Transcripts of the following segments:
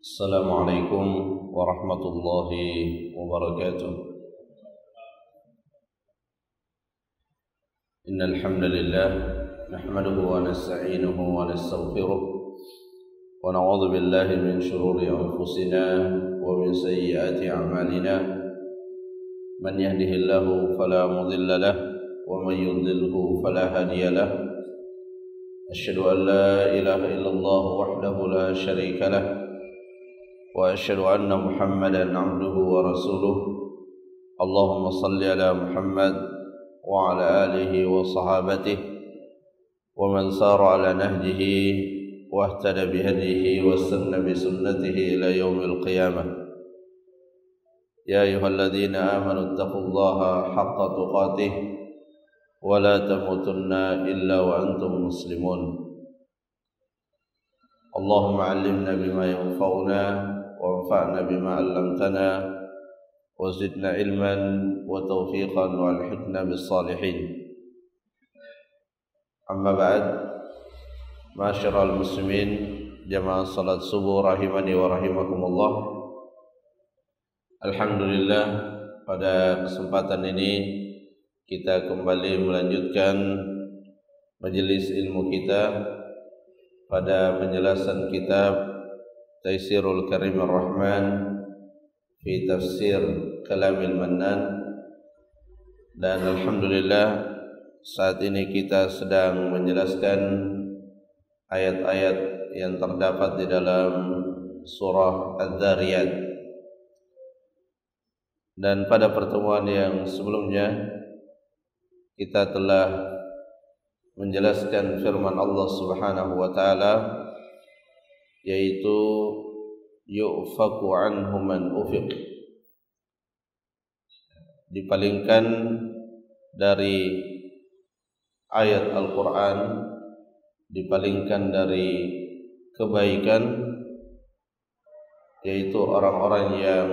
السلام عليكم ورحمة الله وبركاته. إن الحمد لله نحمده ونستعينه ونستغفره ونعوذ بالله من شرور أنفسنا ومن سيئات أعمالنا. من يهده الله فلا مضل له ومن يضلله فلا هادي له. أشهد أن لا إله إلا الله وحده لا شريك له وأشهد أن محمدا عبده ورسوله. اللهم صل على محمد وعلى آله وصحابته ومن سار على نهجه واهتدى بهديه واستنى بسنته إلى يوم القيامة. يا أيها الذين آمنوا اتقوا الله حق تقاته ولا تموتن إلا وأنتم مسلمون. اللهم علمنا بما ينفعنا وانفعنا بما علمتنا وزدنا علما وتوفيقا والحقنا بالصالحين. أما بعد، معاشر المسلمين jamaah salat subuh rahimani wa rahimakumullah. Alhamdulillah, pada kesempatan ini kita kembali melanjutkan majelis ilmu kita pada penjelasan kitab Taisirul Karimir Rahman fi Tafsir Kalamil Mannan. Dan alhamdulillah, saat ini kita sedang menjelaskan ayat-ayat yang terdapat di dalam surah Adz-Dzariyat. Dan pada pertemuan yang sebelumnya kita telah menjelaskan firman Allah Subhanahu wa taala, yaitu yu'faku anhu man ufiq, dipalingkan dari ayat Al-Quran, dipalingkan dari kebaikan, yaitu orang-orang yang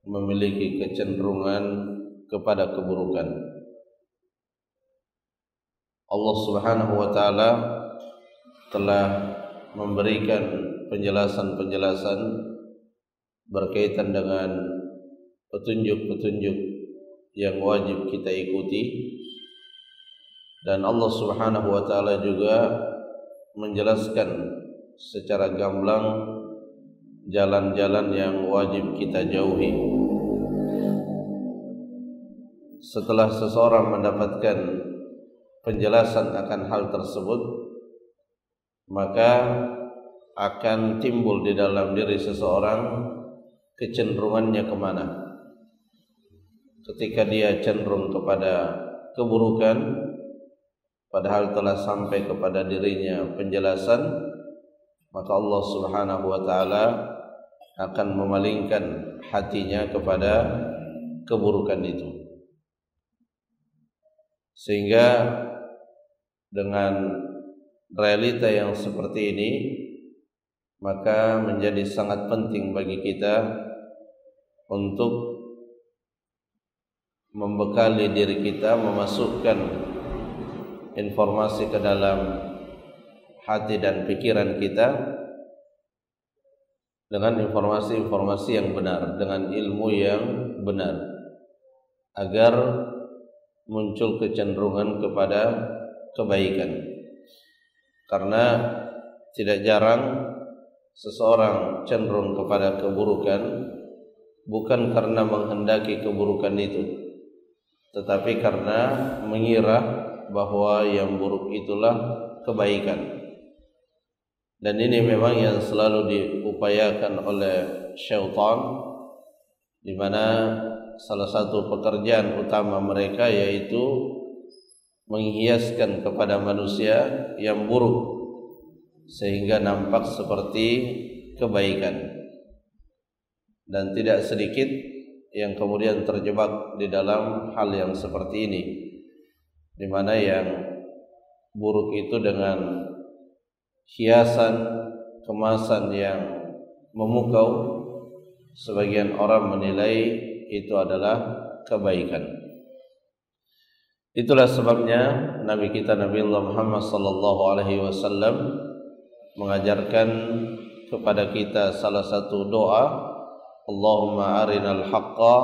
memiliki kecenderungan kepada keburukan. Allah Subhanahu wa taala telah memberikan penjelasan-penjelasan berkaitan dengan petunjuk-petunjuk yang wajib kita ikuti, dan Allah Subhanahu wa taala juga menjelaskan secara gamblang jalan-jalan yang wajib kita jauhi. Setelah seseorang mendapatkan penjelasan akan hal tersebut, maka akan timbul di dalam diri seseorang kecenderungannya kemana. Ketika dia cenderung kepada keburukan, padahal telah sampai kepada dirinya penjelasan, maka Allah Subhanahu wa taala akan memalingkan hatinya kepada keburukan itu. Sehingga dengan realita yang seperti ini, maka menjadi sangat penting bagi kita untuk membekali diri kita, memasukkan informasi ke dalam hati dan pikiran kita dengan informasi-informasi yang benar, dengan ilmu yang benar, agar muncul kecenderungan kepada kebaikan. Karena tidak jarang seseorang cenderung kepada keburukan bukan karena menghendaki keburukan itu, tetapi karena mengira bahwa yang buruk itulah kebaikan. Dan ini memang yang selalu diupayakan oleh syaitan, di mana salah satu pekerjaan utama mereka yaitu menghiaskan kepada manusia yang buruk sehingga nampak seperti kebaikan. Dan tidak sedikit yang kemudian terjebak di dalam hal yang seperti ini, di mana yang buruk itu dengan hiasan, kemasan yang memukau, sebagian orang menilai itu adalah kebaikan. Itulah sebabnya Nabi kita Nabi Allah Muhammad sallallahu alaihi wasallam mengajarkan kepada kita salah satu doa, Allahumma arinal haqqa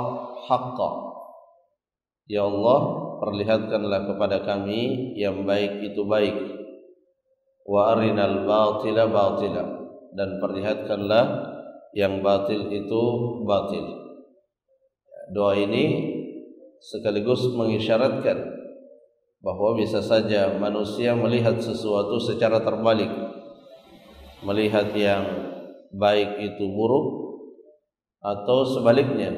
haqqa. Ya Allah, perlihatkanlah kepada kami yang baik itu baik, wa arinal batila batila, dan perlihatkanlah yang batil itu batil. Doa ini sekaligus mengisyaratkan bahwa bisa saja manusia melihat sesuatu secara terbalik, melihat yang baik itu buruk, atau sebaliknya,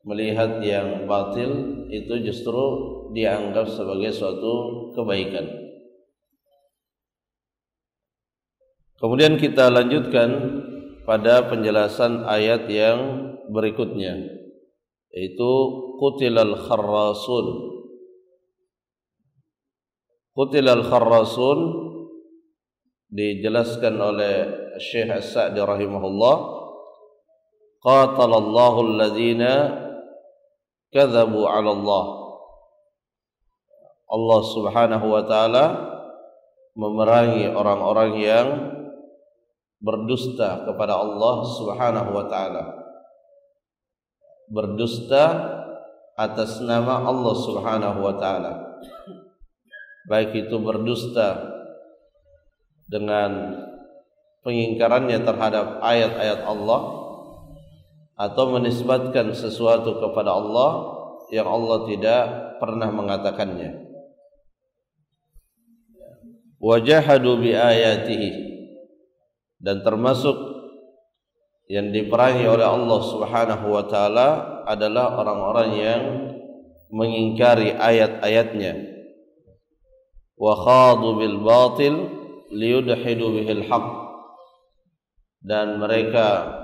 melihat yang batil itu justru dianggap sebagai suatu kebaikan. Kemudian kita lanjutkan pada penjelasan ayat yang berikutnya, yaitu qutilal kharrasun. Qutilal kharrasun dijelaskan oleh Syekh As-Sa'di rahimahullah, qatalallahu alladhina kadzabu 'ala Allah. Allah Subhanahu wa taala memerangi orang-orang yang berdusta kepada Allah Subhanahu wa taala. Berdusta atas nama Allah Subhanahu wa taala. Baik itu berdusta dengan pengingkarannya terhadap ayat-ayat Allah, atau menisbatkan sesuatu kepada Allah yang Allah tidak pernah mengatakannya. Wajahadu bi ayatihi, dan termasuk yang diperangi oleh Allah Subhanahu wa taala adalah orang-orang yang mengingkari ayat-ayatnya. Wa khadu bil batil liyudhidu bihil haqq, dan mereka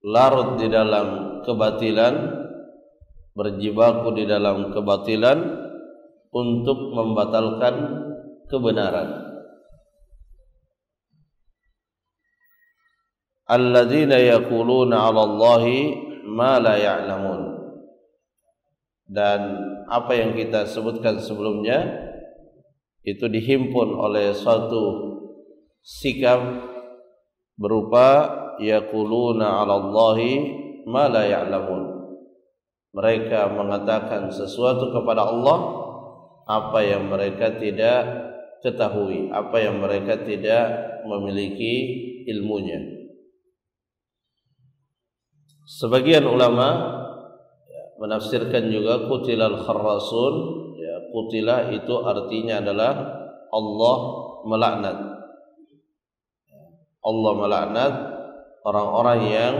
larut di dalam kebatilan, berjibaku di dalam kebatilan untuk membatalkan kebenaran. Alladzina yaquluna 'ala Allahi ma la ya'lamun. Dan apa yang kita sebutkan sebelumnya itu dihimpun oleh suatu sikap berupa yaquluna 'ala Allahi ma la ya'lamun. Mereka mengatakan sesuatu kepada Allah apa yang mereka tidak ketahui, apa yang mereka tidak memiliki ilmunya. Sebagian ulama menafsirkan juga qutilal kharrasun, ya, qutila itu artinya adalah Allah melaknat. Allah melaknat orang-orang yang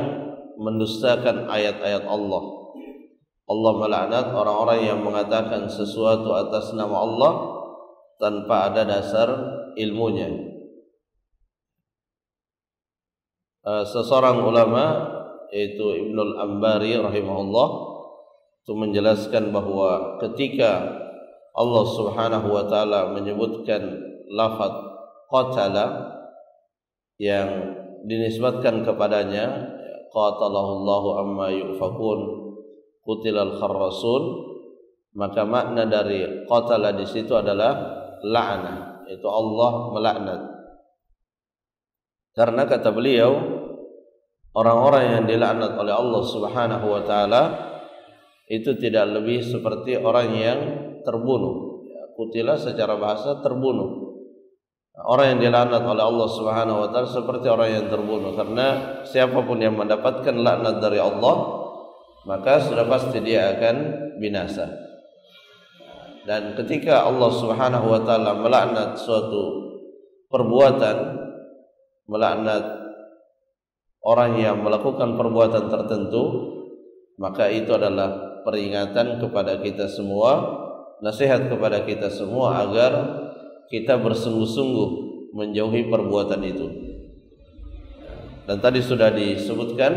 mendustakan ayat-ayat Allah. Allah melaknat orang-orang yang mengatakan sesuatu atas nama Allah tanpa ada dasar ilmunya. Seseorang ulama, yaitu Ibnul Ambari rahimahullah, itu menjelaskan bahwa ketika Allah Subhanahu wa taala menyebutkan lafaz qatala yang dinisbatkan kepadanya, qatalahullahu amma yufakun, qutilal kharrasun, maka makna dari qatala di situ adalah la'nah, itu Allah melaknat. Karena kata beliau, orang-orang yang dilaknat oleh Allah Subhanahu wa taala itu tidak lebih seperti orang yang terbunuh. Qutila secara bahasa terbunuh. Orang yang dilaknat oleh Allah Subhanahu wa taala seperti orang yang terbunuh, karena siapapun yang mendapatkan laknat dari Allah maka sudah pasti dia akan binasa. Dan ketika Allah Subhanahu wa taala melaknat suatu perbuatan, melaknat orang yang melakukan perbuatan tertentu, maka itu adalah peringatan kepada kita semua, nasihat kepada kita semua agar kita bersungguh-sungguh menjauhi perbuatan itu. Dan tadi sudah disebutkan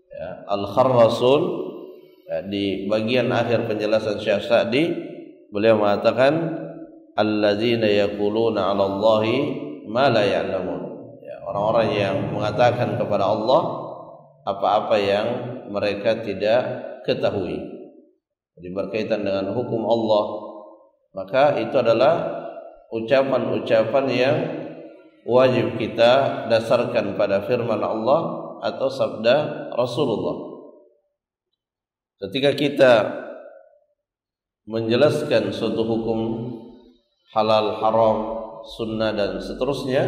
ya, al-kharrasun ya, di bagian akhir penjelasan Syekh Sa'di, beliau mengatakan alladzina yaquluna 'ala Allahi ma la ya'lamun. Ya, orang-orang yang mengatakan kepada Allah apa-apa yang mereka tidak ketahui. Jadi berkaitan dengan hukum Allah, maka itu adalah ucapan-ucapan yang wajib kita dasarkan pada firman Allah atau sabda Rasulullah. Ketika kita menjelaskan suatu hukum halal, haram, sunnah dan seterusnya,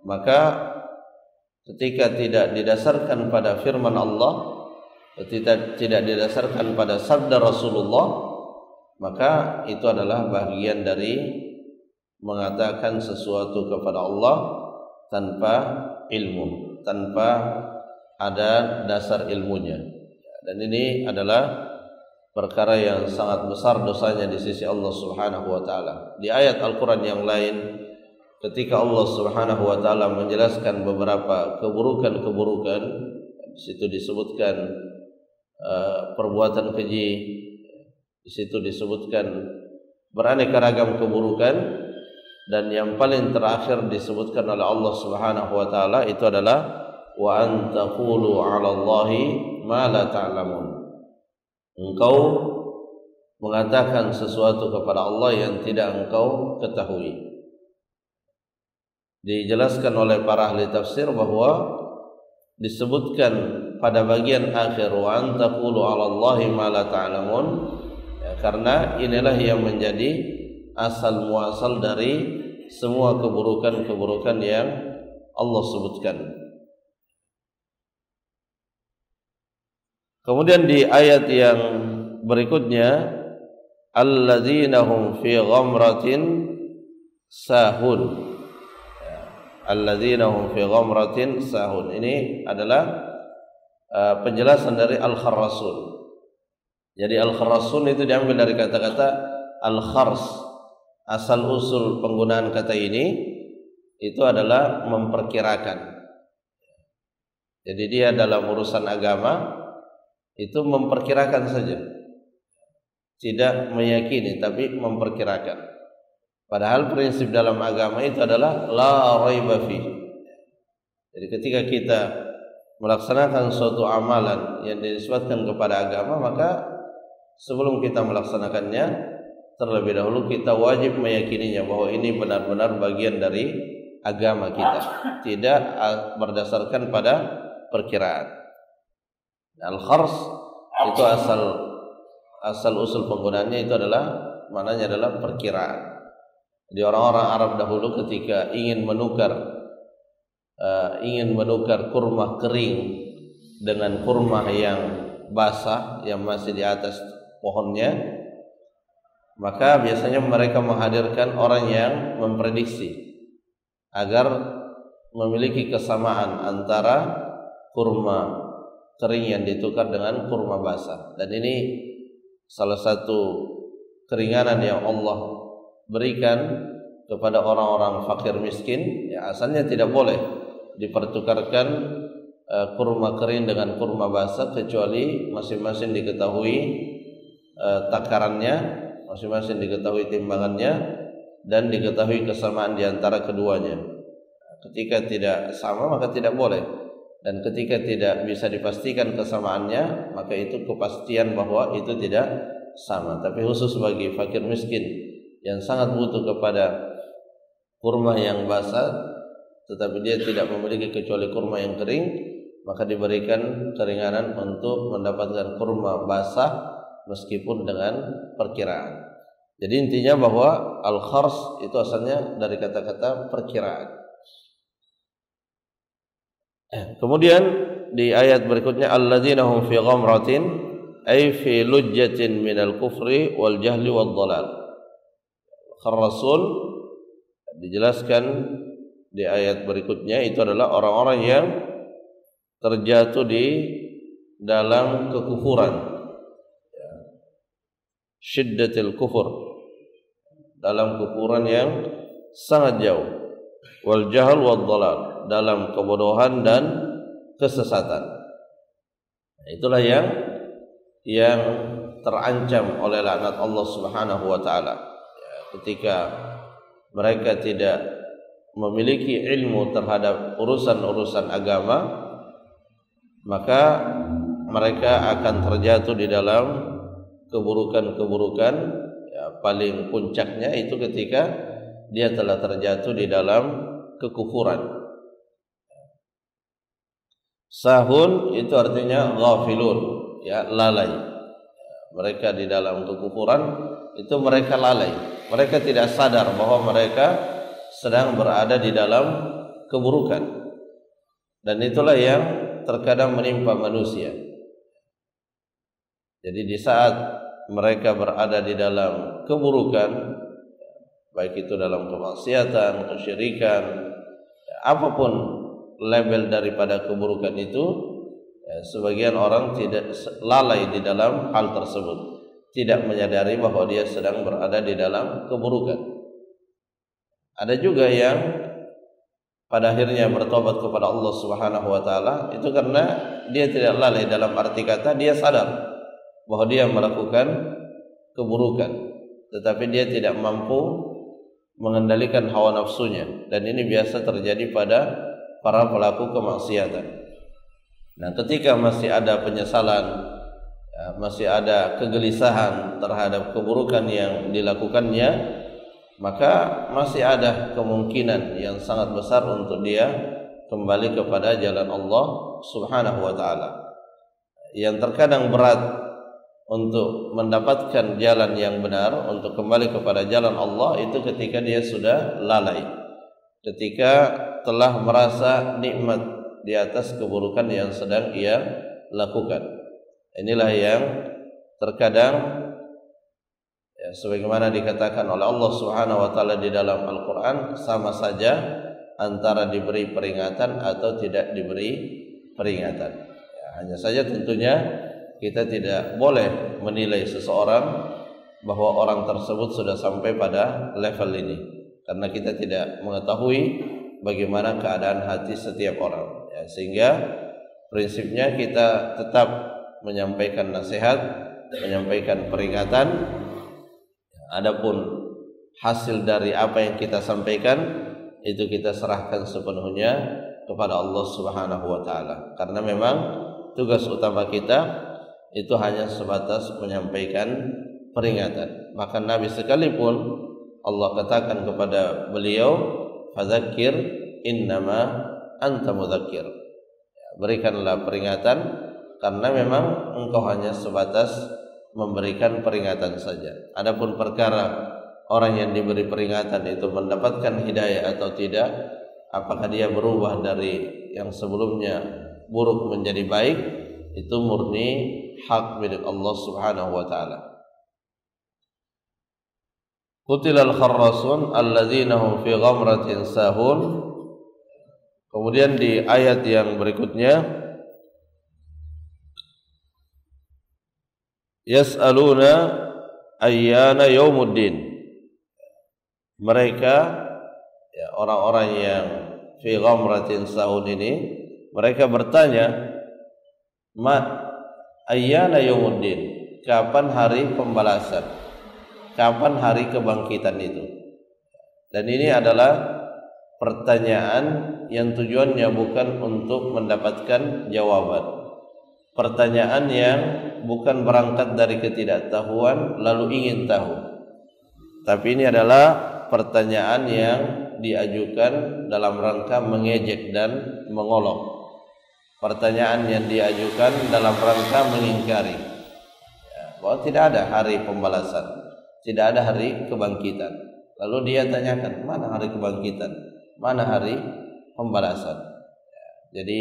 maka ketika tidak didasarkan pada firman Allah, ketika tidak didasarkan pada sabda Rasulullah, maka itu adalah bagian dari mengatakan sesuatu kepada Allah tanpa ilmu, tanpa ada dasar ilmunya. Dan ini adalah perkara yang sangat besar dosanya di sisi Allah Subhanahu wa taala. Di ayat Al-Qur'an yang lain, ketika Allah Subhanahu wa taala menjelaskan beberapa keburukan-keburukan, di situ disebutkan perbuatan keji, di situ disebutkan beraneka ragam keburukan, dan yang paling terakhir disebutkan oleh Allah Subhanahu wa taala itu adalah wa an taqulu 'ala Allahi ma la ta'lamun. Engkau mengatakan sesuatu kepada Allah yang tidak engkau ketahui. Dijelaskan oleh para ahli tafsir bahwa disebutkan pada bagian akhir wa an taqulu 'ala Allahi ma la ta'lamun, ya, karena inilah yang menjadi asal muasal dari semua keburukan-keburukan yang Allah sebutkan. Kemudian di ayat yang berikutnya, alladzina hum fi ghamratin sahun. Alladzina hum fi ghamratin sahun. Ini adalah penjelasan dari Al-Kharrasun. Jadi Al-Kharrasun itu diambil dari kata-kata al-khars. Asal usul penggunaan kata ini itu adalah memperkirakan. Jadi dia dalam urusan agama itu memperkirakan saja, tidak meyakini tapi memperkirakan. Padahal prinsip dalam agama itu adalah la raiba fi. Jadi ketika kita melaksanakan suatu amalan yang dinisbatkan kepada agama, maka sebelum kita melaksanakannya, terlebih dahulu kita wajib meyakininya bahwa ini benar-benar bagian dari agama kita, tidak berdasarkan pada perkiraan. Al-khars itu asal usul penggunaannya itu adalah maknanya adalah perkiraan. Di orang-orang Arab dahulu ketika ingin menukar kurma kering dengan kurma yang basah yang masih di atas pohonnya, maka biasanya mereka menghadirkan orang yang memprediksi agar memiliki kesamaan antara kurma kering yang ditukar dengan kurma basah. Dan ini salah satu keringanan yang Allah berikan kepada orang-orang fakir miskin. Ya, asalnya tidak boleh dipertukarkan kurma kering dengan kurma basah kecuali masing-masing diketahui takarannya, masing-masing diketahui timbangannya, dan diketahui kesamaan di antara keduanya. Ketika tidak sama maka tidak boleh. Dan ketika tidak bisa dipastikan kesamaannya, maka itu kepastian bahwa itu tidak sama. Tapi khusus bagi fakir miskin yang sangat butuh kepada kurma yang basah, tetapi dia tidak memiliki kecuali kurma yang kering, maka diberikan keringanan untuk mendapatkan kurma basah meskipun dengan perkiraan. Jadi intinya bahwa al-khars itu asalnya dari kata-kata perkiraan. Kemudian di ayat berikutnya, alladzina hum fi ghamratin ay fi lujjatin minal kufri wal jahli wad dhalal. Kharrasun dijelaskan di ayat berikutnya itu adalah orang-orang yang terjatuh di dalam kekufuran, syiddatil kufur, dalam kekufuran yang sangat jauh, wal jahl wad dhalal, dalam kebodohan dan kesesatan. Itulah yang terancam oleh laknat Allah Subhanahu wa taala. Ketika mereka tidak memiliki ilmu terhadap urusan-urusan agama, maka mereka akan terjatuh di dalam keburukan-keburukan. Ya, paling puncaknya itu ketika dia telah terjatuh di dalam kekufuran. Sahun itu artinya ghafilun, ya, lalai. Mereka di dalam kekufuran itu mereka lalai. Mereka tidak sadar bahwa mereka sedang berada di dalam keburukan. Dan itulah yang terkadang menimpa manusia. Jadi di saat mereka berada di dalam keburukan, baik itu dalam kemaksiatan, kesyirikan, apapun label daripada keburukan itu, ya, sebagian orang tidak lalai di dalam hal tersebut, tidak menyadari bahwa dia sedang berada di dalam keburukan. Ada juga yang pada akhirnya bertobat kepada Allah Subhanahu wa taala itu karena dia tidak lalai, dalam arti kata dia sadar bahwa dia melakukan keburukan, tetapi dia tidak mampu mengendalikan hawa nafsunya, dan ini biasa terjadi pada para pelaku kemaksiatan. Nah, ketika masih ada penyesalan, ya, masih ada kegelisahan terhadap keburukan yang dilakukannya, maka masih ada kemungkinan yang sangat besar untuk dia kembali kepada jalan Allah Subhanahu wa taala. Yang terkadang berat untuk mendapatkan jalan yang benar, untuk kembali kepada jalan Allah, itu ketika dia sudah lalai, ketika telah merasa nikmat di atas keburukan yang sedang ia lakukan. Inilah yang terkadang, ya, sebagaimana dikatakan oleh Allah Subhanahu wa taala di dalam Al-Qur'an, sama saja antara diberi peringatan atau tidak diberi peringatan. Ya, hanya saja tentunya kita tidak boleh menilai seseorang bahwa orang tersebut sudah sampai pada level ini, karena kita tidak mengetahui bagaimana keadaan hati setiap orang, ya, sehingga prinsipnya kita tetap menyampaikan nasihat, menyampaikan peringatan. Adapun hasil dari apa yang kita sampaikan itu kita serahkan sepenuhnya kepada Allah Subhanahu wa taala, karena memang tugas utama kita itu hanya sebatas menyampaikan peringatan. Bahkan Nabi sekalipun Allah katakan kepada beliau, fadzakir innama anta mudzakir, berikanlah peringatan karena memang engkau hanya sebatas memberikan peringatan saja. Adapun perkara orang yang diberi peringatan itu mendapatkan hidayah atau tidak, apakah dia berubah dari yang sebelumnya buruk menjadi baik, itu murni hak milik Allah Subhanahu wa taala. Qutilal kharrasun alladzina hum fi ghamratin sahun. Kemudian di ayat yang berikutnya, yas'aluna ayyana yaumuddin. Mereka, ya, orang-orang yang fi ghamratin sahun ini, mereka bertanya, ayyana yaumuddin, kapan hari pembalasan, kapan hari kebangkitan itu. Dan ini adalah pertanyaan yang tujuannya bukan untuk mendapatkan jawaban, pertanyaan yang bukan berangkat dari ketidaktahuan lalu ingin tahu, tapi ini adalah pertanyaan yang diajukan dalam rangka mengejek dan mengolok, pertanyaan yang diajukan dalam rangka mengingkari, ya, bahwa tidak ada hari pembalasan, tidak ada hari kebangkitan. Lalu dia tanyakan, mana hari kebangkitan, mana hari pembalasan. Ya, jadi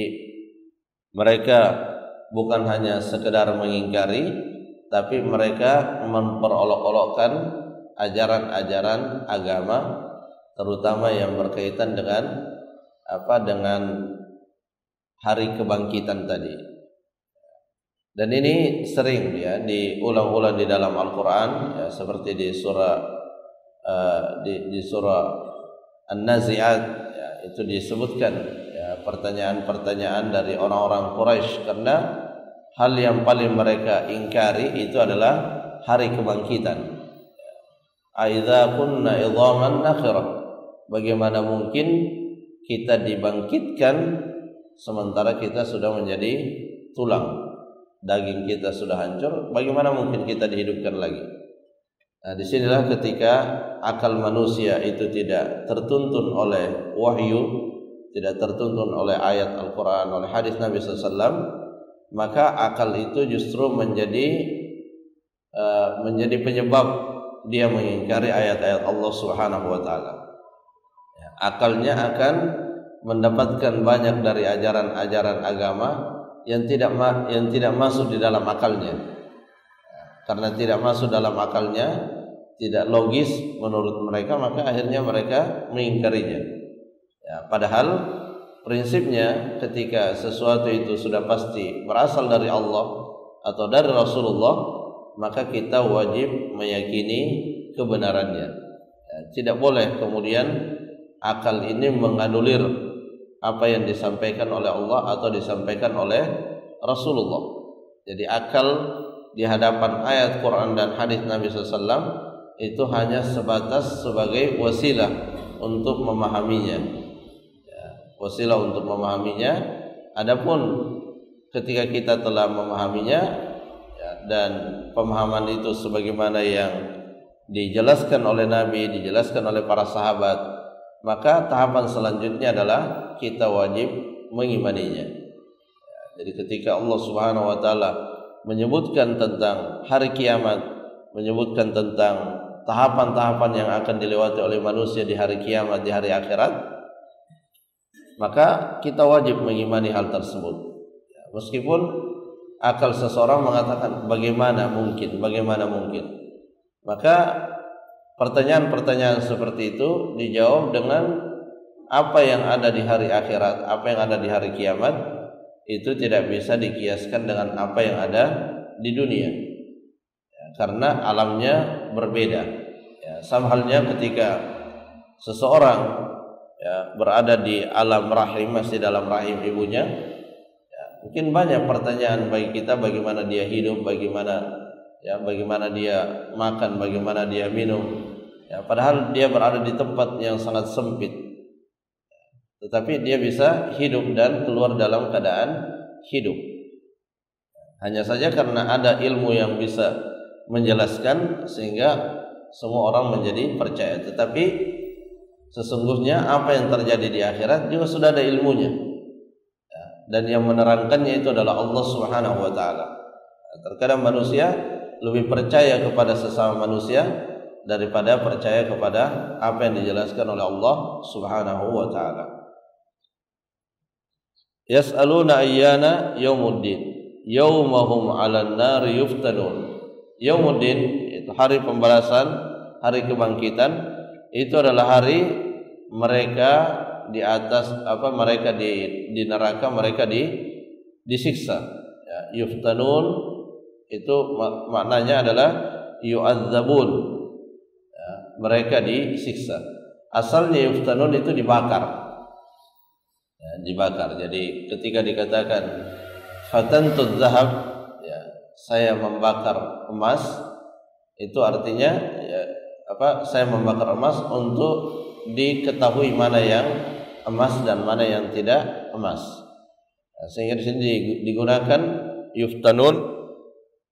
mereka bukan hanya sekedar mengingkari, tapi mereka memperolok-olokkan ajaran-ajaran agama, terutama yang berkaitan dengan dengan hari kebangkitan tadi. Dan ini sering, ya, diulang-ulang di dalam Al-Qur'an, ya, seperti di surah di surah An-Nazi'at, ya, itu disebutkan, ya, pertanyaan-pertanyaan dari orang-orang Quraisy, karena hal yang paling mereka ingkari itu adalah hari kebangkitan. Aidza kunna idhaman nakhirah, bagaimana mungkin kita dibangkitkan sementara kita sudah menjadi tulang, daging kita sudah hancur, bagaimana mungkin kita dihidupkan lagi? Nah, disinilah ketika akal manusia itu tidak tertuntun oleh wahyu, tidak tertuntun oleh ayat Al-Quran, oleh hadis Nabi SAW, maka akal itu justru menjadi penyebab dia mengingkari ayat-ayat Allah Subhanahu wa taala. Akalnya akan mendapatkan banyak dari ajaran-ajaran agama yang tidak masuk di dalam akalnya. Karena tidak masuk dalam akalnya, tidak logis menurut mereka, maka akhirnya mereka mengingkarinya. Ya, padahal prinsipnya ketika sesuatu itu sudah pasti berasal dari Allah atau dari Rasulullah, maka kita wajib meyakini kebenarannya. Ya, tidak boleh kemudian akal ini menganulir apa yang disampaikan oleh Allah atau disampaikan oleh Rasulullah. Jadi akal di hadapan ayat Quran dan hadis Nabi SAW itu hanya sebatas sebagai wasilah untuk memahaminya, ya, wasilah untuk memahaminya. Adapun ketika kita telah memahaminya, ya, dan pemahaman itu sebagaimana yang dijelaskan oleh Nabi, dijelaskan oleh para sahabat, maka tahapan selanjutnya adalah kita wajib mengimaninya. Ya, jadi ketika Allah Subhanahu wa taala menyebutkan tentang hari kiamat, menyebutkan tentang tahapan-tahapan yang akan dilewati oleh manusia di hari kiamat, di hari akhirat, maka kita wajib mengimani hal tersebut. Ya, meskipun akal seseorang mengatakan bagaimana mungkin, maka pertanyaan-pertanyaan seperti itu dijawab dengan apa yang ada di hari akhirat, apa yang ada di hari kiamat. Itu tidak bisa dikiaskan dengan apa yang ada di dunia, ya, karena alamnya berbeda. Ya, sama halnya ketika seseorang, ya, berada di alam rahim, masih dalam rahim ibunya, ya, mungkin banyak pertanyaan bagi kita, bagaimana dia hidup, bagaimana dia makan, bagaimana dia minum, ya, padahal dia berada di tempat yang sangat sempit, tetapi dia bisa hidup dan keluar dalam keadaan hidup. Hanya saja karena ada ilmu yang bisa menjelaskan sehingga semua orang menjadi percaya. Tetapi sesungguhnya apa yang terjadi di akhirat juga sudah ada ilmunya, dan yang menerangkannya itu adalah Allah Subhanahu wa taala. Terkadang manusia lebih percaya kepada sesama manusia daripada percaya kepada apa yang dijelaskan oleh Allah Subhanahu wa taala. Yas'aluna ayyana yaumuddin yaumahum 'alan nari yuftanun. Yaumuddin itu hari pembalasan, hari kebangkitan. Itu adalah hari mereka di atas mereka di neraka, mereka disiksa. Ya, yuftanun itu maknanya adalah yu'adzabun. Ya, mereka disiksa. Asalnya yuftanun itu dibakar. Ya, dibakar. Jadi ketika dikatakan fatantuz zahab, ya, saya membakar emas, itu artinya, ya, saya membakar emas untuk diketahui mana yang emas dan mana yang tidak emas. Nah, sehingga di sini digunakan yuftanun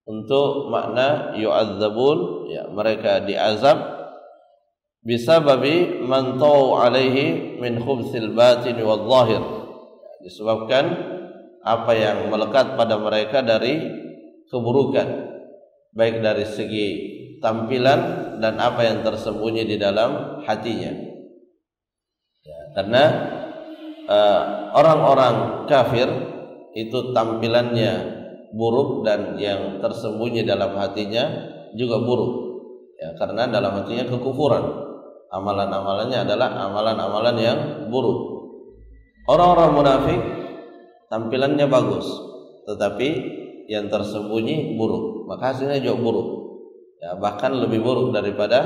untuk makna yu'adzabun, ya, mereka diazab bisababi man tau alaihi min khubsil batin wal zahir, disebabkan apa yang melekat pada mereka dari keburukan, baik dari segi tampilan dan apa yang tersembunyi di dalam hatinya. Ya, karena orang-orang kafir itu tampilannya buruk dan yang tersembunyi dalam hatinya juga buruk, ya, karena dalam hatinya kekufuran. Amalan-amalannya adalah amalan-amalan yang buruk. Orang-orang munafik tampilannya bagus, tetapi yang tersembunyi buruk, maka hasilnya juga buruk, ya, bahkan lebih buruk daripada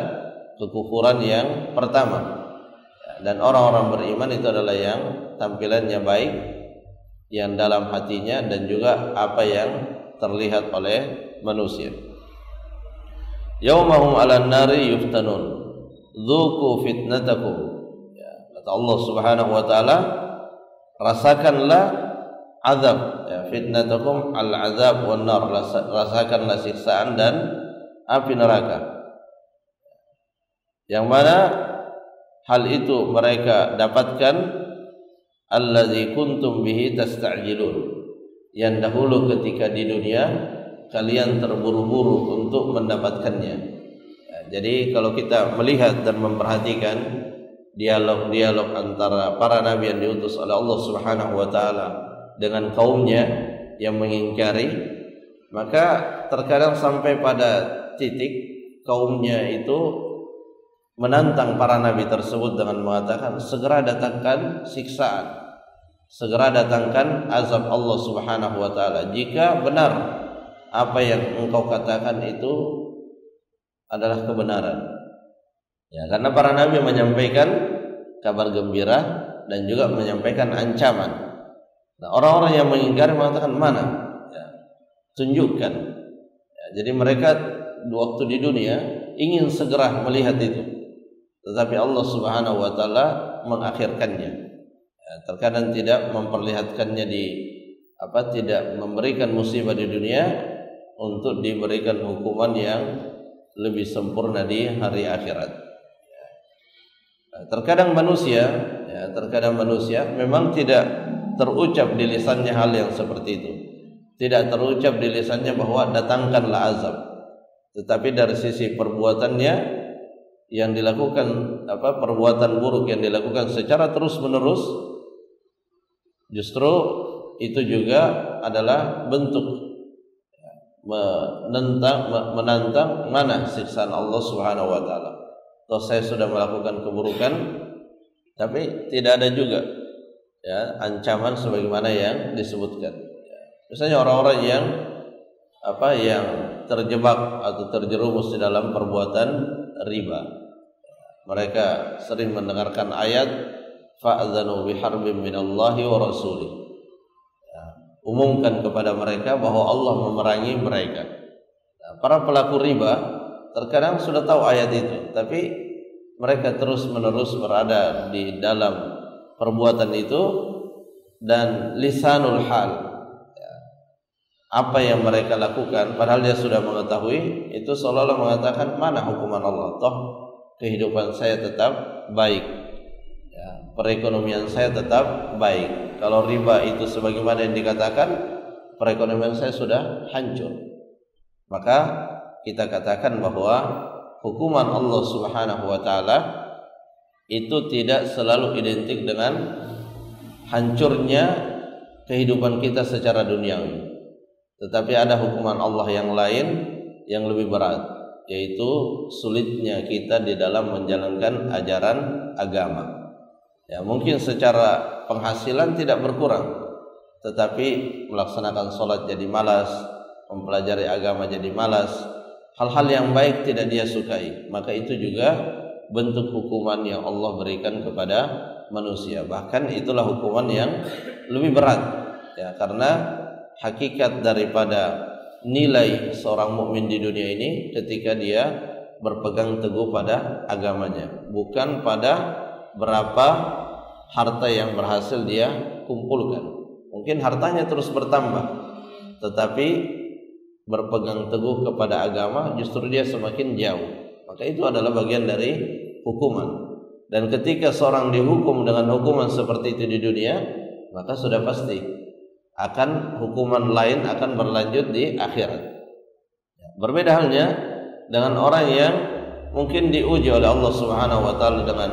kekufuran yang pertama. Ya, dan orang-orang beriman itu adalah yang tampilannya baik, yang dalam hatinya dan juga apa yang terlihat oleh manusia. Yaumahum 'alan nari yuftanun dzuqu fitnatakum, ya, kata Allah Subhanahu wa taala, rasakanlah azab, ya, fitnatakum al-azab wan nar, rasakanlah siksaan dan api neraka. yang mana hal itu mereka dapatkan allazi kuntum bihi tasta'jilun, yang dahulu ketika di dunia kalian terburu-buru untuk mendapatkannya. Ya, jadi kalau kita melihat dan memperhatikan dialog-dialog antara para nabi yang diutus oleh Allah Subhanahu wa taala dengan kaumnya yang mengingkari, maka terkadang sampai pada titik kaumnya itu menantang para nabi tersebut dengan mengatakan, segera datangkan siksaan, segera datangkan azab Allah Subhanahu wa taala jika benar apa yang engkau katakan itu adalah kebenaran. Ya, karena para nabi menyampaikan kabar gembira dan juga menyampaikan ancaman. Nah, orang-orang yang mengingkari mengatakan, mana? Ya, tunjukkan. Ya, jadi mereka waktu di dunia ingin segera melihat itu, tetapi Allah Subhanahu wa taala mengakhirkannya. Ya, terkadang tidak memperlihatkannya tidak memberikan musibah di dunia untuk diberikan hukuman yang lebih sempurna di hari akhirat. Ya. Nah, terkadang manusia memang tidak terucap di lisannya hal yang seperti itu. Tidak terucap di lisannya bahwa datangkanlah azab. Tetapi dari sisi perbuatannya yang dilakukan, perbuatan buruk yang dilakukan secara terus-menerus, justru itu juga adalah bentuk menantang mana siksaan Allah Subhanahu wa taala. Toh saya sudah melakukan keburukan, tapi tidak ada juga ya ancaman sebagaimana yang disebutkan. Ya. Misalnya orang-orang yang terjebak atau terjerumus di dalam perbuatan riba. Mereka sering mendengarkan ayat fa'adzanu biharbin minallahi wa rasulih. Ya, umumkan kepada mereka bahwa Allah memerangi mereka. Nah, para pelaku riba terkadang sudah tahu ayat itu, tapi mereka terus-menerus berada di dalam perbuatan itu dan lisanul hal. Ya, apa yang mereka lakukan padahal dia sudah mengetahui itu seolah-olah mengatakan, mana hukuman Allah? Toh kehidupan saya tetap baik, ya, perekonomian saya tetap baik. Kalau riba itu sebagaimana yang dikatakan, perekonomian saya sudah hancur. Maka kita katakan bahwa hukuman Allah Subhanahu wa taala itu tidak selalu identik dengan hancurnya kehidupan kita secara duniawi. Tetapi ada hukuman Allah yang lain yang lebih berat, yaitu sulitnya kita di dalam menjalankan ajaran agama. Ya, mungkin secara penghasilan tidak berkurang, tetapi melaksanakan sholat jadi malas, mempelajari agama jadi malas, hal-hal yang baik tidak dia sukai. Maka itu juga bentuk hukuman yang Allah berikan kepada manusia. Bahkan itulah hukuman yang lebih berat, ya, karena hakikat daripada nilai seorang mukmin di dunia ini ketika dia berpegang teguh pada agamanya, bukan pada berapa harta yang berhasil dia kumpulkan. Mungkin hartanya terus bertambah, tetapi berpegang teguh kepada agama justru dia semakin jauh. Maka itu adalah bagian dari hukuman. Dan ketika seorang dihukum dengan hukuman seperti itu di dunia, maka sudah pasti akan hukuman lain akan berlanjut di akhirat. Berbeda halnya dengan orang yang mungkin diuji oleh Allah Subhanahu wa taala dengan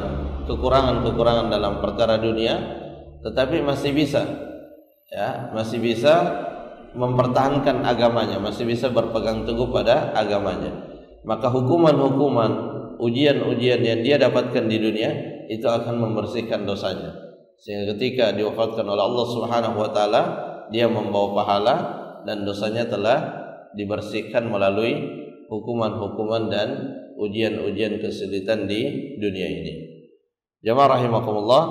kekurangan-kekurangan dalam perkara dunia, tetapi masih bisa mempertahankan agamanya, masih bisa berpegang teguh pada agamanya. Maka hukuman-hukuman, ujian-ujian yang dia dapatkan di dunia itu akan membersihkan dosanya, sehingga ketika diwafatkan oleh Allah Subhanahu wa taala dia membawa pahala dan dosanya telah dibersihkan melalui hukuman-hukuman dan ujian-ujian kesulitan di dunia ini. Jamaah rahimakumullah,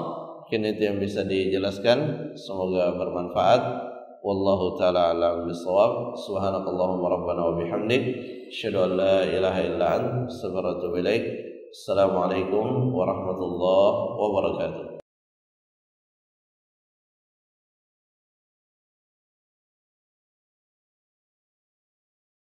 mungkin itu yang bisa dijelaskan, semoga bermanfaat. Wallahu taala a'lam bishawab. Subhanakallahumma rabbana wa bihamdik, asyhadu an la ilaha illa anta, astaghfiruka wa atubu ilaik. Assalamualaikum warahmatullahi wabarakatuh.